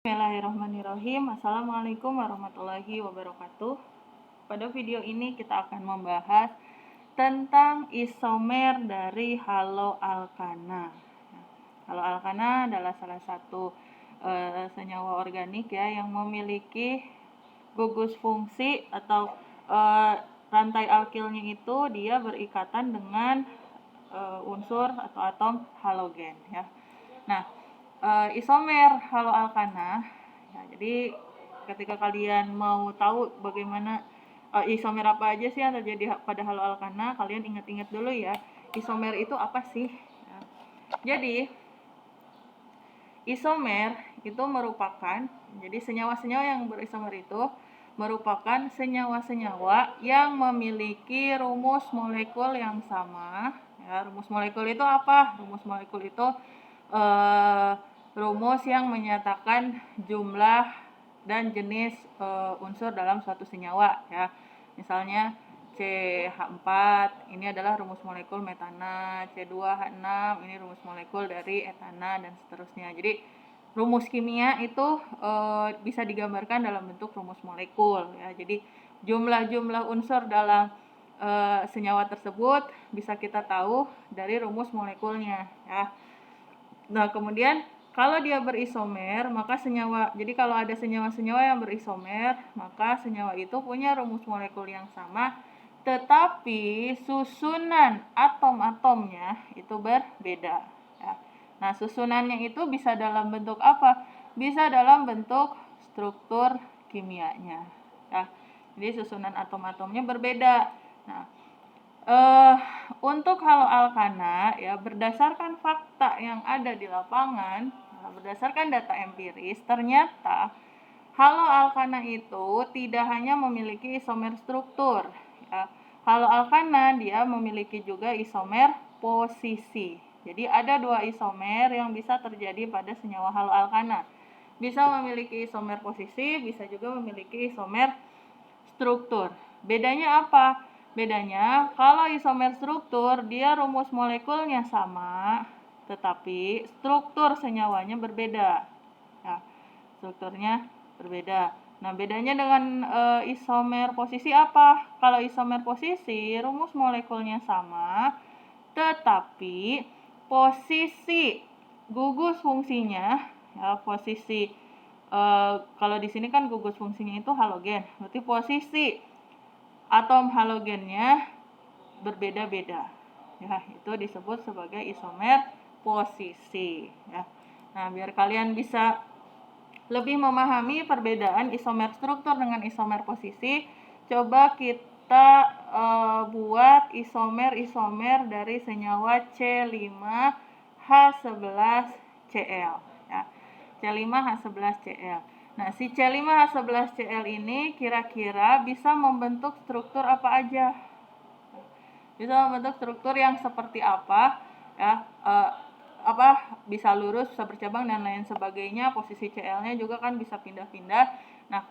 Bismillahirrahmanirrahim. Assalamualaikum warahmatullahi wabarakatuh. Pada video ini kita akan membahas tentang isomer dari haloalkana. Haloalkana adalah salah satu senyawa organik ya yang memiliki gugus fungsi atau rantai alkilnya itu dia berikatan dengan unsur atau atom halogen ya. Nah, isomer haloalkana ya, jadi ketika kalian mau tahu bagaimana isomer apa aja sih yang terjadi pada haloalkana, kalian ingat-ingat dulu ya, isomer itu apa sih ya. Jadi isomer itu merupakan, jadi senyawa-senyawa yang berisomer itu merupakan senyawa-senyawa yang memiliki rumus molekul yang sama ya. Rumus molekul itu apa? Rumus molekul itu rumus yang menyatakan jumlah dan jenis unsur dalam suatu senyawa ya. Misalnya CH4 ini adalah rumus molekul metana, C2H6 ini rumus molekul dari etana, dan seterusnya. Jadi rumus kimia itu bisa digambarkan dalam bentuk rumus molekul ya. Jadi jumlah-jumlah unsur dalam senyawa tersebut bisa kita tahu dari rumus molekulnya ya. Nah, kemudian kalau dia berisomer, maka senyawa, jadi kalau ada senyawa-senyawa yang berisomer, maka senyawa itu punya rumus molekul yang sama, tetapi susunan atom-atomnya itu berbeda ya. Nah, susunannya itu bisa dalam bentuk apa? Bisa dalam bentuk struktur kimianya ya. Jadi susunan atom-atomnya berbeda. Nah, untuk haloalkana ya, berdasarkan fakta yang ada di lapangan, berdasarkan data empiris, ternyata haloalkana itu tidak hanya memiliki isomer struktur ya. Haloalkana dia memiliki juga isomer posisi. Jadi ada dua isomer yang bisa terjadi pada senyawa haloalkana. Bisa memiliki isomer posisi, bisa juga memiliki isomer struktur. Bedanya apa? Bedanya kalau isomer struktur dia rumus molekulnya sama, tetapi struktur senyawanya berbeda. Ya, strukturnya berbeda. Nah, bedanya dengan isomer posisi apa? Kalau isomer posisi rumus molekulnya sama, tetapi posisi gugus fungsinya ya, posisi kalau di sini kan gugus fungsinya itu halogen, berarti posisi atom halogennya berbeda-beda ya, itu disebut sebagai isomer posisi ya. Nah, biar kalian bisa lebih memahami perbedaan isomer struktur dengan isomer posisi, coba kita buat isomer dari senyawa C5H11Cl ya. C5H11Cl. Nah, si C5H11Cl ini kira-kira bisa membentuk struktur apa aja? Bisa membentuk struktur yang seperti apa? Ya, bisa lurus, bisa bercabang, dan lain sebagainya. Posisi Cl-nya juga kan bisa pindah-pindah. Nah,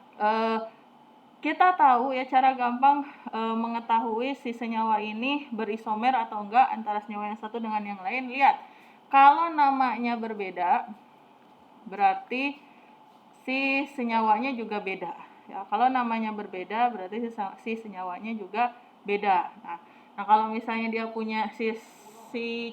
kita tahu ya cara gampang mengetahui si senyawa ini berisomer atau enggak antara senyawa yang satu dengan yang lain. Lihat, kalau namanya berbeda, berarti si senyawanya juga beda ya. Kalau namanya berbeda berarti si senyawanya juga beda. Nah, kalau misalnya dia punya si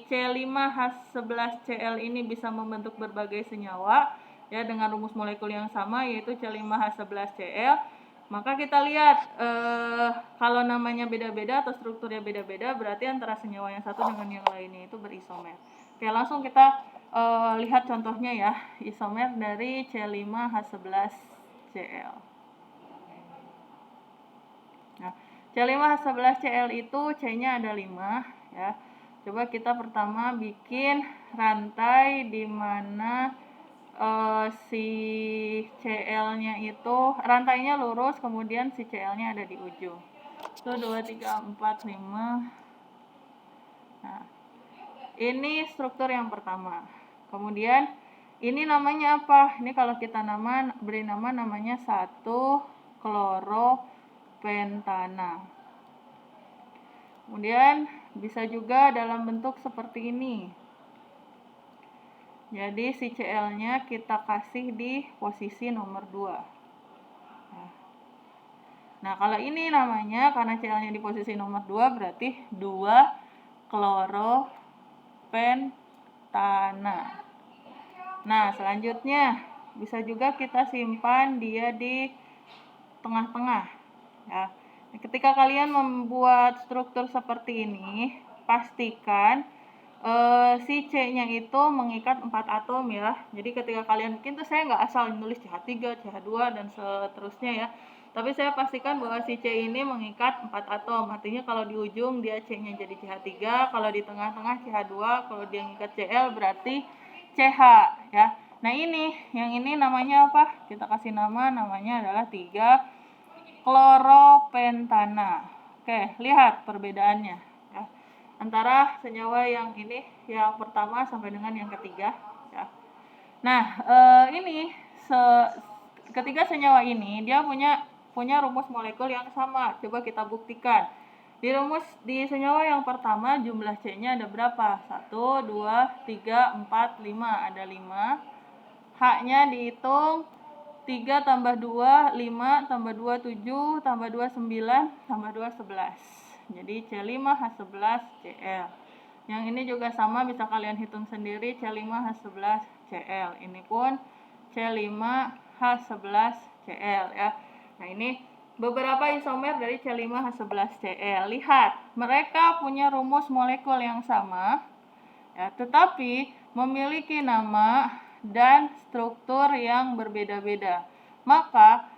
C5H11Cl ini bisa membentuk berbagai senyawa ya dengan rumus molekul yang sama yaitu C5H11Cl, maka kita lihat kalau namanya beda-beda atau strukturnya beda-beda berarti antara senyawa yang satu dengan yang lainnya itu berisomer. Oke, langsung kita lihat contohnya ya, isomer dari C5H11Cl. Nah, C5H11Cl itu C-nya ada 5 ya. Coba kita pertama bikin rantai di mana si Cl-nya itu rantainya lurus, kemudian si Cl-nya ada di ujung. Itu 2, 3, 4, 5. Nah, ini struktur yang pertama. Kemudian ini namanya apa? Ini kalau kita beri nama namanya 1-kloropentana. Kemudian bisa juga dalam bentuk seperti ini. Jadi si Cl-nya kita kasih di posisi nomor 2. Nah, kalau ini namanya karena Cl-nya di posisi nomor 2 berarti 2-kloropentana. Nah, selanjutnya bisa juga kita simpan dia di tengah-tengah. Ya. Ketika kalian membuat struktur seperti ini, pastikan si C-nya itu mengikat 4 atom ya. Jadi ketika kalian bikin tuh saya nggak asal nulis CH3, CH2 dan seterusnya ya. Tapi saya pastikan bahwa si C ini mengikat 4 atom. Artinya kalau di ujung dia C-nya jadi CH3, kalau di tengah-tengah CH2, kalau dia mengikat Cl berarti CH ya. Nah, yang ini namanya apa? Kita kasih namanya adalah 3-kloropentana. Oke, lihat perbedaannya ya. Antara senyawa yang ini yang pertama sampai dengan yang ketiga ya. Nah, ketiga senyawa ini dia punya rumus molekul yang sama. Coba kita buktikan. Di senyawa yang pertama jumlah C-nya ada berapa? 1, 2, 3, 4, 5. Ada 5. H-nya dihitung 3 tambah 2, 5 tambah 2, 7 tambah 2, 9 tambah 2, 11. Jadi C5H11Cl. Yang ini juga sama, bisa kalian hitung sendiri, C5H11Cl. Ini pun C5H11Cl ya. Nah, ini beberapa isomer dari C5H11Cl. Lihat, mereka punya rumus molekul yang sama ya, tetapi memiliki nama dan struktur yang berbeda-beda. Maka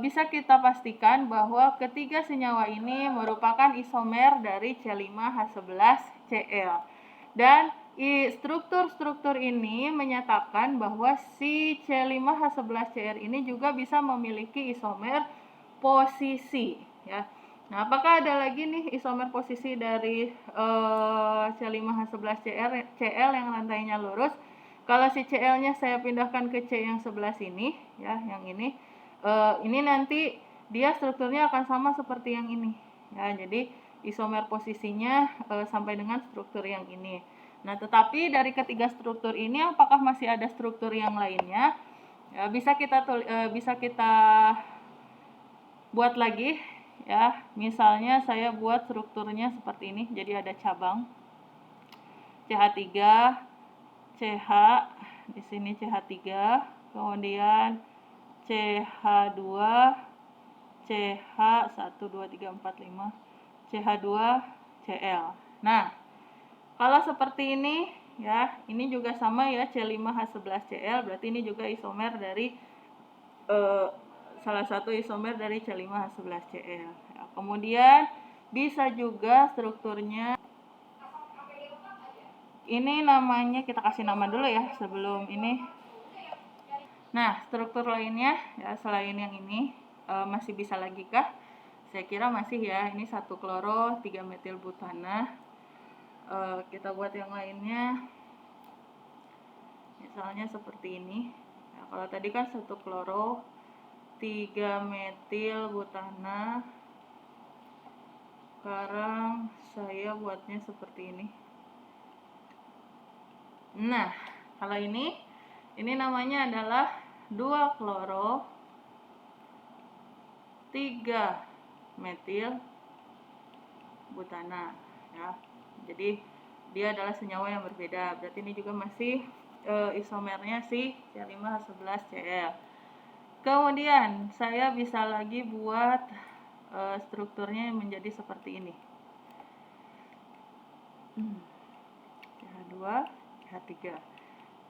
bisa kita pastikan bahwa ketiga senyawa ini merupakan isomer dari C5H11Cl. Dan struktur-struktur ini menyatakan bahwa si C5H11Cl ini juga bisa memiliki isomer posisi ya. Nah, apakah ada lagi nih isomer posisi dari C5H11Cl yang rantainya lurus? Kalau si Cl-nya saya pindahkan ke C yang sebelah sini, ya, yang ini nanti dia strukturnya akan sama seperti yang ini. Ya, jadi isomer posisinya sampai dengan struktur yang ini. Nah, tetapi dari ketiga struktur ini, apakah masih ada struktur yang lainnya? Ya, bisa kita buat lagi. Ya, misalnya saya buat strukturnya seperti ini. Jadi ada cabang CH3, CH, di sini CH3, kemudian CH2, CH 1 2 3 4 5, CH2, Cl. Nah, kalau seperti ini ya, ini juga sama ya, C5H11Cl, berarti ini juga isomer dari salah satu isomer dari C5H11Cl. Ya, kemudian bisa juga strukturnya ini namanya, kita kasih nama dulu ya sebelum ini. Nah, struktur lainnya ya selain yang ini masih bisa lagi kah? Saya kira masih ya. Ini 1 kloro 3 metil butana. Kita buat yang lainnya. Misalnya seperti ini. Nah, kalau tadi kan 1 kloro 3 metil butana. Sekarang saya buatnya seperti ini. Nah, kalau ini namanya adalah 2 kloro 3 metil butana ya. Jadi dia adalah senyawa yang berbeda. Berarti ini juga masih isomernya si C5H11Cl. Kemudian saya bisa lagi buat strukturnya menjadi seperti ini. CH2, CH3.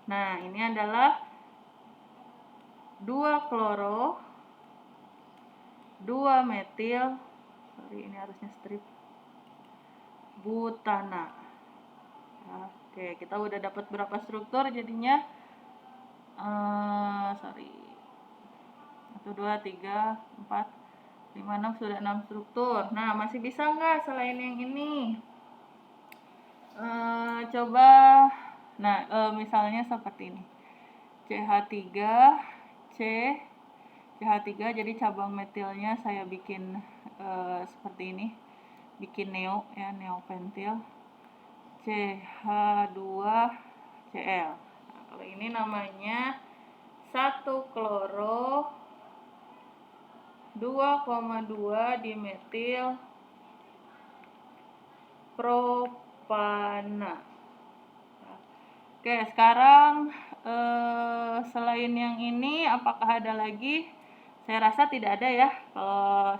Nah, ini adalah 2 kloro 2 metil, ini harusnya strip, butana. Oke, kita udah dapat berapa struktur jadinya? 1, 2, 3, 4, 5, 6, sudah 6 struktur. Nah, masih bisa nggak selain yang ini? Coba, nah misalnya seperti ini, CH3, CH3, jadi cabang metilnya saya bikin seperti ini, bikin neo ya, neopentil, CH2Cl. Nah, Kalau ini namanya 1 kloro 2,2 dimetil propana. Oke, sekarang selain yang ini apakah ada lagi? Saya rasa tidak ada ya.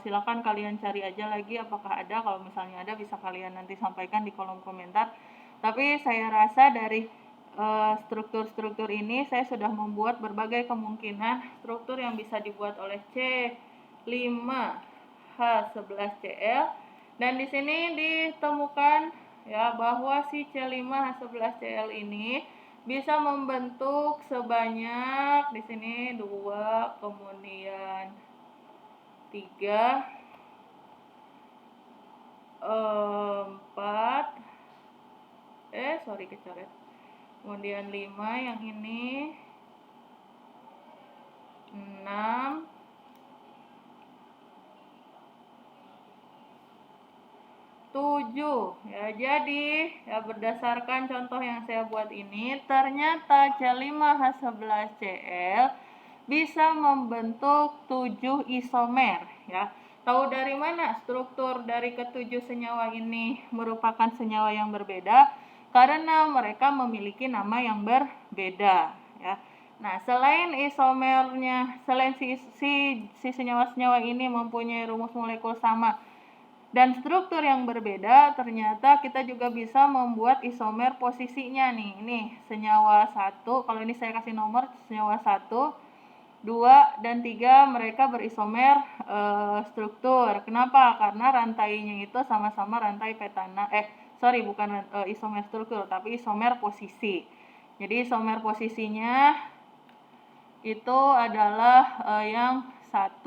Silakan kalian cari aja lagi apakah ada. Kalau misalnya ada bisa kalian nanti sampaikan di kolom komentar. Tapi saya rasa dari struktur-struktur ini saya sudah membuat berbagai kemungkinan struktur yang bisa dibuat oleh C5H11Cl, dan di sini ditemukan ya bahwa si C5H11Cl ini bisa membentuk sebanyak di sini 2, kemudian 3, 4, kecoret. Kemudian 5 yang ini, 6, 7 ya. Jadi ya berdasarkan contoh yang saya buat ini, ternyata C5H11Cl bisa membentuk 7 isomer ya. Tahu dari mana struktur dari ketujuh senyawa ini merupakan senyawa yang berbeda? Karena mereka memiliki nama yang berbeda ya. Nah, selain isomernya, selain si senyawa-senyawa ini mempunyai rumus molekul sama dan struktur yang berbeda, ternyata kita juga bisa membuat isomer posisinya nih. Ini senyawa 1, kalau ini saya kasih nomor senyawa 1, 2, dan 3 mereka berisomer struktur. Kenapa? Karena rantainya itu sama-sama rantai petana. Bukan isomer struktur, tapi isomer posisi. Jadi isomer posisinya itu adalah yang 1,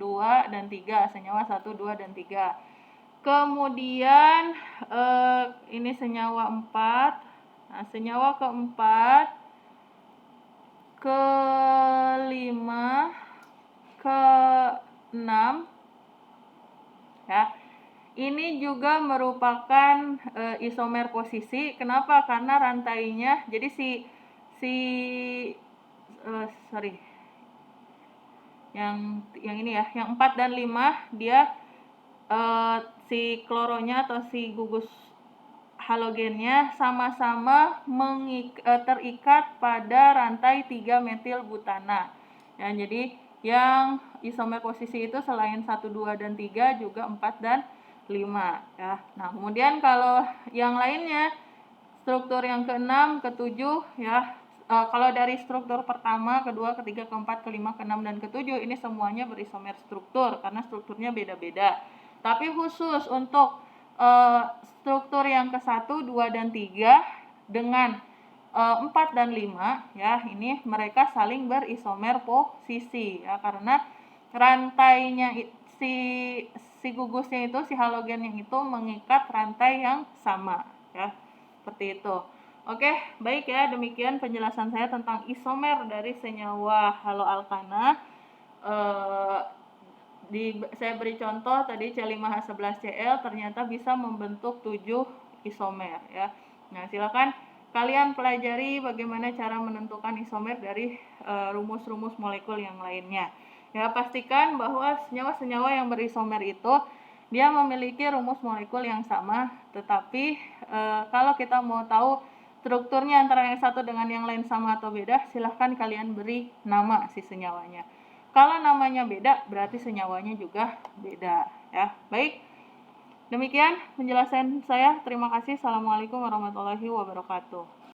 2, dan 3. Senyawa 1, 2, dan 3. Kemudian ini senyawa 4. Nah, senyawa keempat, kelima, keenam ya. Ini juga merupakan isomer posisi. Kenapa? Karena rantainya, jadi yang ini ya, yang 4 dan 5 dia si kloronya atau si gugus halogennya sama-sama terikat pada rantai 3 metil butana. Ya, jadi yang isomer posisi itu selain 1, 2, dan 3 juga 4 dan 5 ya. Nah, kemudian kalau yang lainnya struktur yang ke-6, ke-7 ya. Kalau dari struktur pertama, kedua, ketiga, keempat, kelima, keenam, dan ke-7 ini semuanya berisomer struktur karena strukturnya beda-beda. Tapi khusus untuk struktur yang ke-1, 2, dan 3 dengan 4 dan 5 ya, ini mereka saling berisomer posisi ya, karena rantainya si gugusnya itu, si halogennya itu mengikat rantai yang sama ya. Seperti itu. Oke, baik ya, demikian penjelasan saya tentang isomer dari senyawa haloalkana. Saya beri contoh tadi C5H11Cl ternyata bisa membentuk 7 isomer ya. Nah, silakan kalian pelajari bagaimana cara menentukan isomer dari rumus-rumus molekul yang lainnya. Ya, pastikan bahwa senyawa-senyawa yang berisomer itu dia memiliki rumus molekul yang sama, tetapi kalau kita mau tahu strukturnya antara yang satu dengan yang lain sama atau beda, silahkan kalian beri nama si senyawanya. Kalau namanya beda, berarti senyawanya juga beda ya. Baik, demikian penjelasan saya. Terima kasih. Assalamualaikum warahmatullahi wabarakatuh.